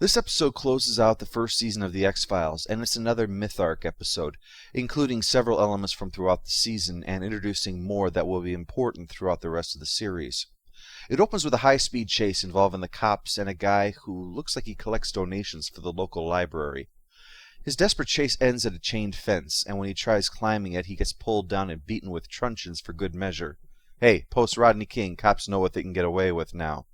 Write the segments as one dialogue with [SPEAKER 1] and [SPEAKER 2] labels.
[SPEAKER 1] This episode closes out the first season of The X-Files, and it's another myth arc episode, including several elements from throughout the season and introducing more that will be important throughout the rest of the series. It opens with a high-speed chase involving the cops and a guy who looks like he collects donations for the local library. His desperate chase ends at a chained fence, and when he tries climbing it, he gets pulled down and beaten with truncheons for good measure. Hey, post-Rodney King, cops know what they can get away with now.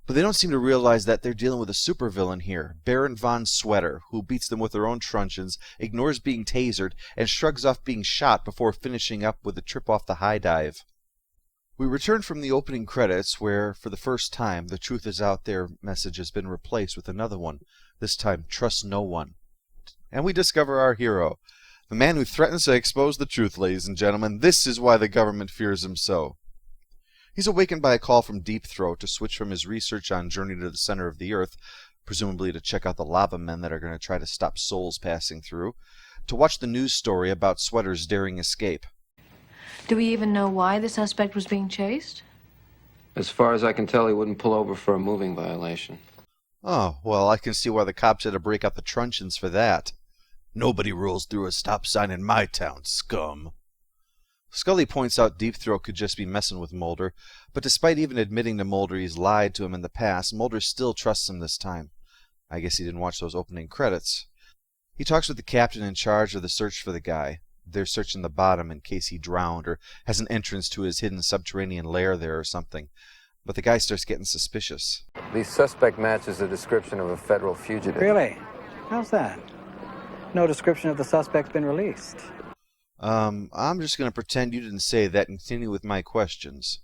[SPEAKER 1] But they don't seem to realize that they're dealing with a supervillain here, Baron von Sweater, who beats them with their own truncheons, ignores being tasered, and shrugs off being shot before finishing up with a trip off the high dive. We return from the opening credits where, for the first time, the truth is out there message has been replaced with another one, this time, trust no one. And we discover our hero, the man who threatens to expose the truth, ladies and gentlemen. This is why the government fears him so. He's awakened by a call from Deep Throat to switch from his research on Journey to the Center of the Earth, presumably to check out the lava men that are going to try to stop souls passing through, to watch the news story about Sweater's daring escape.
[SPEAKER 2] Do we even know why the suspect was being chased?
[SPEAKER 3] As far as I can tell, he wouldn't pull over for a moving violation.
[SPEAKER 1] Oh, well, I can see why the cops had to break out the truncheons for that. Nobody rolls through a stop sign in my town, scum. Scully points out Deep Throat could just be messing with Mulder, but despite even admitting to Mulder he's lied to him in the past, Mulder still trusts him this time. I guess he didn't watch those opening credits. He talks with the captain in charge of the search for the guy. They're searching the bottom in case he drowned or has an entrance to his hidden subterranean lair there or something. But the guy starts getting suspicious.
[SPEAKER 3] The suspect matches the description of a federal fugitive.
[SPEAKER 4] Really? How's that? No description of the suspect been released.
[SPEAKER 1] I'm just going to pretend you didn't say that and continue with my questions.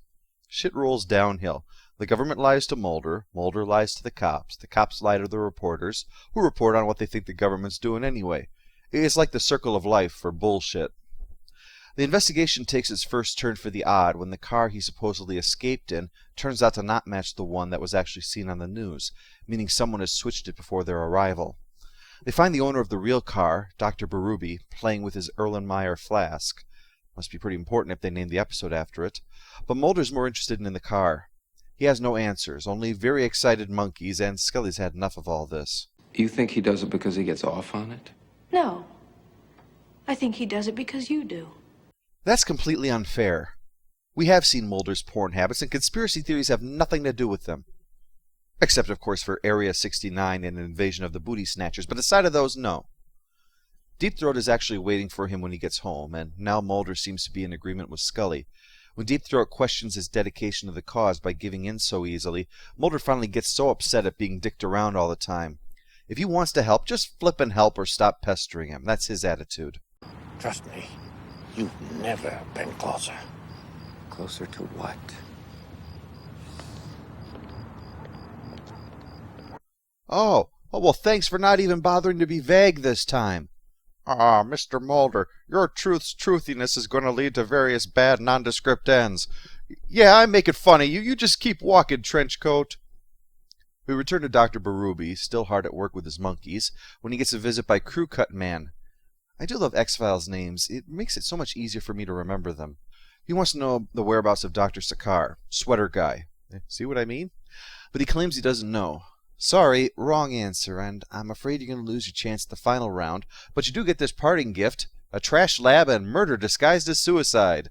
[SPEAKER 1] Shit rolls downhill. The government lies to Mulder, Mulder lies to the cops lie to the reporters, who report on what they think the government's doing anyway. It's like the circle of life for bullshit. The investigation takes its first turn for the odd when the car he supposedly escaped in turns out to not match the one that was actually seen on the news, meaning someone has switched it before their arrival. They find the owner of the real car, Dr. Berube, playing with his Erlenmeyer Flask. Must be pretty important if they named the episode after it. But Mulder's more interested in the car. He has no answers, only very excited monkeys, and Scully's had enough of all this.
[SPEAKER 3] You think he does it because he gets off on it?
[SPEAKER 2] No. I think he does it because you do.
[SPEAKER 1] That's completely unfair. We have seen Mulder's porn habits, and conspiracy theories have nothing to do with them. Except, of course, for Area 69 and an invasion of the booty snatchers, but aside of those, no. Deep Throat is actually waiting for him when he gets home, and now Mulder seems to be in agreement with Scully. When Deep Throat questions his dedication to the cause by giving in so easily, Mulder finally gets so upset at being dicked around all the time. If he wants to help, just flip and help or stop pestering him. That's his attitude.
[SPEAKER 5] Trust me, you've never been closer.
[SPEAKER 3] Closer to what?
[SPEAKER 1] Oh, well, thanks for not even bothering to be vague this time. Mr. Mulder, your truth's truthiness is going to lead to various bad, nondescript ends. Yeah, I make it funny. You just keep walking, Trenchcoat. We return to Dr. Berube, still hard at work with his monkeys, when he gets a visit by Crew Cut Man. I do love X-Files names. It makes it so much easier for me to remember them. He wants to know the whereabouts of Dr. Sakar, sweater guy. See what I mean? But he claims he doesn't know. Sorry, wrong answer, and I'm afraid you're going to lose your chance at the final round, but you do get this parting gift, a trash lab and murder disguised as suicide.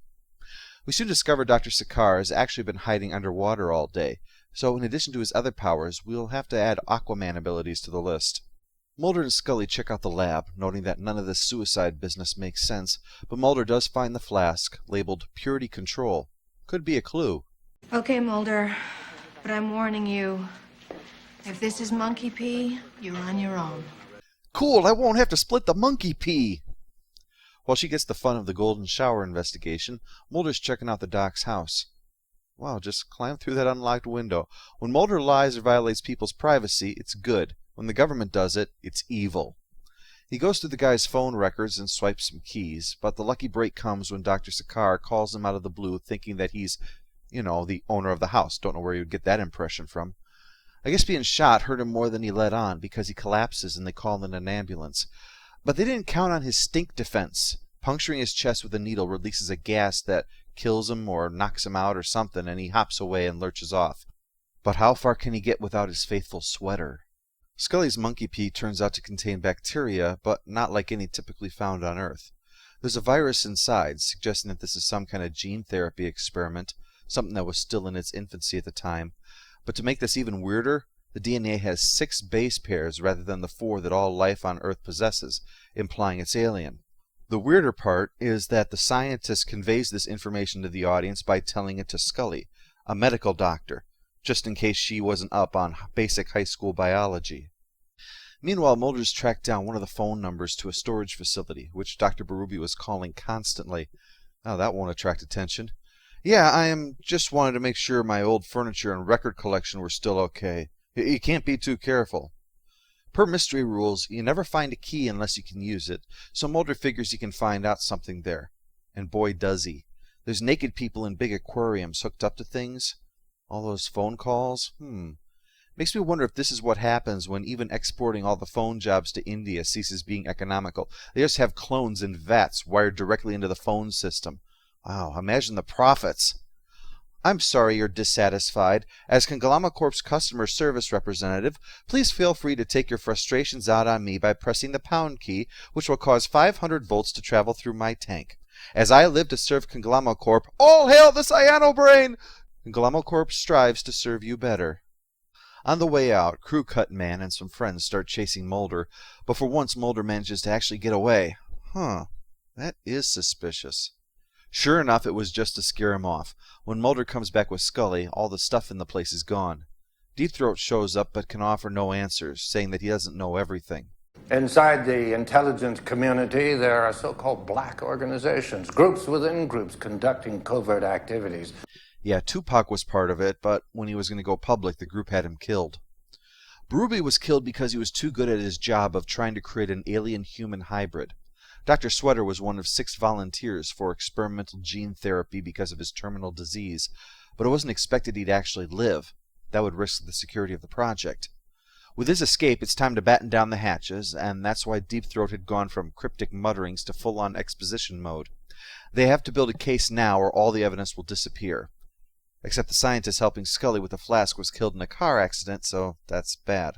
[SPEAKER 1] We soon discover Dr. Sakar has actually been hiding underwater all day, so in addition to his other powers, we'll have to add Aquaman abilities to the list. Mulder and Scully check out the lab, noting that none of this suicide business makes sense, but Mulder does find the flask, labeled Purity Control. Could be a clue.
[SPEAKER 2] Okay, Mulder, but I'm warning you. If this is monkey pee, you're on your own.
[SPEAKER 1] Cool, I won't have to split the monkey pee! While she gets the fun of the golden shower investigation, Mulder's checking out the doc's house. Wow, just climb through that unlocked window. When Mulder lies or violates people's privacy, it's good. When the government does it, it's evil. He goes through the guy's phone records and swipes some keys, but the lucky break comes when Dr. Sakar calls him out of the blue thinking that he's, the owner of the house. Don't know where he would get that impression from. I guess being shot hurt him more than he let on because he collapses and they call in an ambulance. But they didn't count on his stink defense. Puncturing his chest with a needle releases a gas that kills him or knocks him out or something, and he hops away and lurches off. But how far can he get without his faithful sweater? Scully's monkey pee turns out to contain bacteria, but not like any typically found on Earth. There's a virus inside, suggesting that this is some kind of gene therapy experiment, something that was still in its infancy at the time. But to make this even weirder, the DNA has 6 base pairs rather than the 4 that all life on Earth possesses, implying it's alien. The weirder part is that the scientist conveys this information to the audience by telling it to Scully, a medical doctor, just in case she wasn't up on basic high school biology. Meanwhile, Mulder's tracked down one of the phone numbers to a storage facility, which Dr. Berube was calling constantly. Oh, that won't attract attention. Yeah, just wanted to make sure my old furniture and record collection were still okay. You can't be too careful. Per mystery rules, you never find a key unless you can use it, so Mulder figures he can find out something there. And boy does he. There's naked people in big aquariums hooked up to things. All those phone calls? Makes me wonder if this is what happens when even exporting all the phone jobs to India ceases being economical. They just have clones in vats wired directly into the phone system. Wow, imagine the profits. I'm sorry you're dissatisfied. As Congloma Corp's customer service representative, please feel free to take your frustrations out on me by pressing the pound key, which will cause 500 volts to travel through my tank. As I live to serve Congloma Corp, all hail the Cyano Brain! Congloma Corp strives to serve you better. On the way out, Crew Cut Man and some friends start chasing Mulder, but for once Mulder manages to actually get away. That is suspicious. Sure enough, it was just to scare him off. When Mulder comes back with Scully, all the stuff in the place is gone. Deep Throat shows up but can offer no answers, saying that he doesn't know everything.
[SPEAKER 5] Inside the intelligence community, there are so-called black organizations, groups within groups conducting covert activities.
[SPEAKER 1] Yeah, Tupac was part of it, but when he was going to go public, the group had him killed. Berube was killed because he was too good at his job of trying to create an alien-human hybrid. Dr. Sweater was one of 6 volunteers for experimental gene therapy because of his terminal disease, but it wasn't expected he'd actually live. That would risk the security of the project. With his escape, it's time to batten down the hatches, and that's why Deep Throat had gone from cryptic mutterings to full-on exposition mode. They have to build a case now or all the evidence will disappear. Except the scientist helping Scully with the flask was killed in a car accident, so that's bad.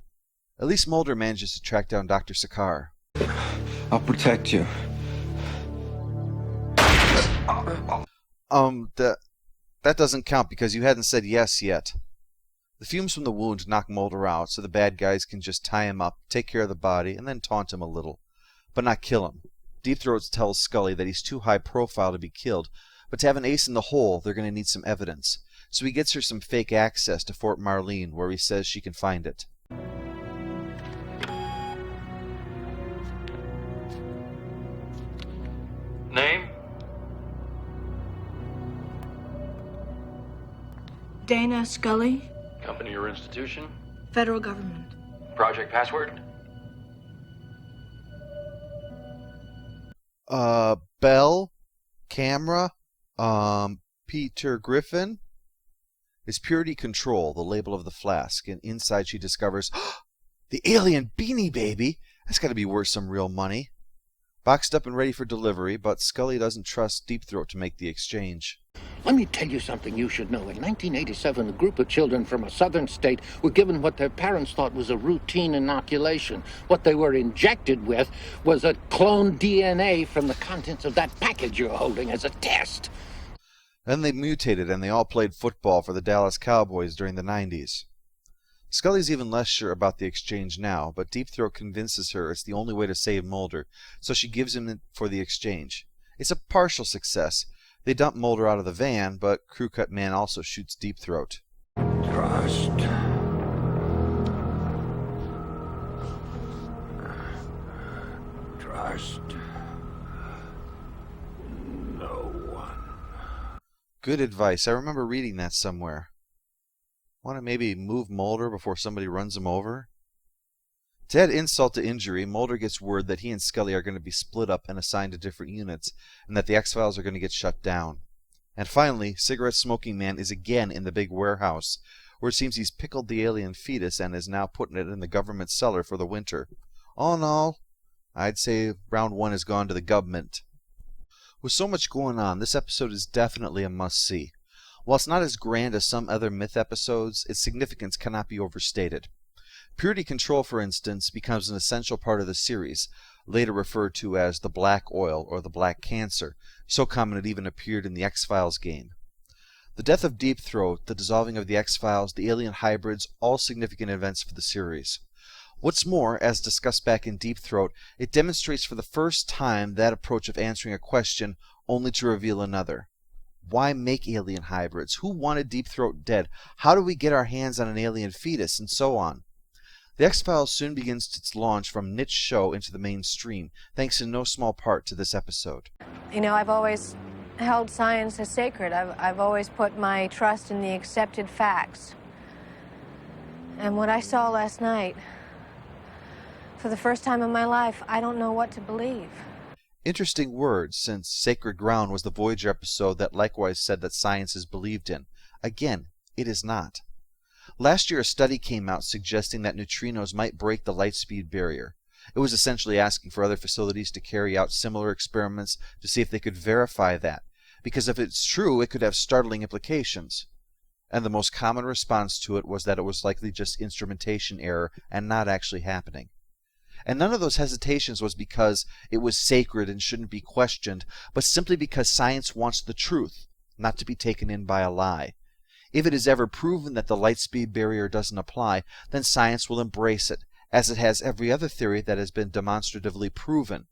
[SPEAKER 1] At least Mulder manages to track down Dr. Sakar.
[SPEAKER 3] I'll protect you.
[SPEAKER 1] That doesn't count because you hadn't said yes yet. The fumes from the wound knock Mulder out, so the bad guys can just tie him up, take care of the body, and then taunt him a little. But not kill him. Deep Throat tells Scully that he's too high profile to be killed, but to have an ace in the hole, they're going to need some evidence. So he gets her some fake access to Fort Marlene, where he says she can find it.
[SPEAKER 6] Name?
[SPEAKER 2] Dana Scully,
[SPEAKER 6] Company or institution?
[SPEAKER 2] federal government.
[SPEAKER 6] Project password?
[SPEAKER 1] Bell? Camera? Peter Griffin? It's Purity Control, the label of the flask, and inside she discovers, the alien Beanie Baby! That's gotta be worth some real money. Boxed up and ready for delivery, but Scully doesn't trust Deep Throat to make the exchange.
[SPEAKER 5] Let me tell you something you should know. In 1987, a group of children from a southern state were given what their parents thought was a routine inoculation. What they were injected with was a cloned DNA from the contents of that package you're holding as a test.
[SPEAKER 1] Then they mutated and they all played football for the Dallas Cowboys during the 90s. Scully's even less sure about the exchange now, but Deep Throat convinces her it's the only way to save Mulder, so she gives him it for the exchange. It's a partial success. They dump Mulder out of the van, but Crew Cut Man also shoots Deep Throat.
[SPEAKER 5] Trust. Trust. No one.
[SPEAKER 1] Good advice. I remember reading that somewhere. Want to maybe move Mulder before somebody runs him over? To add insult to injury, Mulder gets word that he and Scully are going to be split up and assigned to different units, and that the X-Files are going to get shut down. And finally, Cigarette Smoking Man is again in the big warehouse, where it seems he's pickled the alien fetus and is now putting it in the government cellar for the winter. All in all, I'd say round 1 has gone to the government. With so much going on, this episode is definitely a must-see. While it's not as grand as some other Myth episodes, its significance cannot be overstated. Purity control, for instance, becomes an essential part of the series, later referred to as the black oil or the black cancer, so common it even appeared in the X-Files game. The death of Deep Throat, the dissolving of the X-Files, the alien hybrids, all significant events for the series. What's more, as discussed back in Deep Throat, it demonstrates for the first time that approach of answering a question only to reveal another. Why make alien hybrids? Who wanted Deep Throat dead? How do we get our hands on an alien fetus? And so on. The X-Files soon begins its launch from niche show into the mainstream, thanks in no small part to this episode.
[SPEAKER 2] You know, I've always held science as sacred. I've always put my trust in the accepted facts. And what I saw last night, for the first time in my life, I don't know what to believe.
[SPEAKER 1] Interesting words, since Sacred Ground was the Voyager episode that likewise said that science is believed in. Again, it is not. Last year a study came out suggesting that neutrinos might break the light-speed barrier. It was essentially asking for other facilities to carry out similar experiments to see if they could verify that, because if it's true, it could have startling implications. And the most common response to it was that it was likely just instrumentation error and not actually happening. And none of those hesitations was because it was sacred and shouldn't be questioned, but simply because science wants the truth, not to be taken in by a lie. If it is ever proven that the light-speed barrier doesn't apply, then science will embrace it, as it has every other theory that has been demonstratively proven.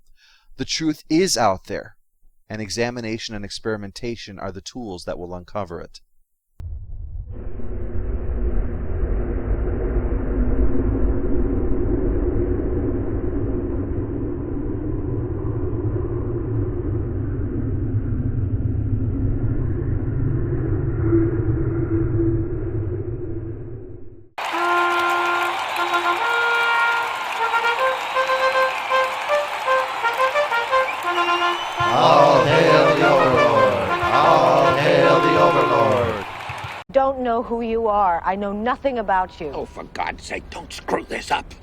[SPEAKER 1] The truth is out there, and examination and experimentation are the tools that will uncover it.
[SPEAKER 7] All hail the Overlord! All hail the Overlord!
[SPEAKER 8] Don't know who you are. I know nothing about you.
[SPEAKER 5] Oh, for God's sake, don't screw this up.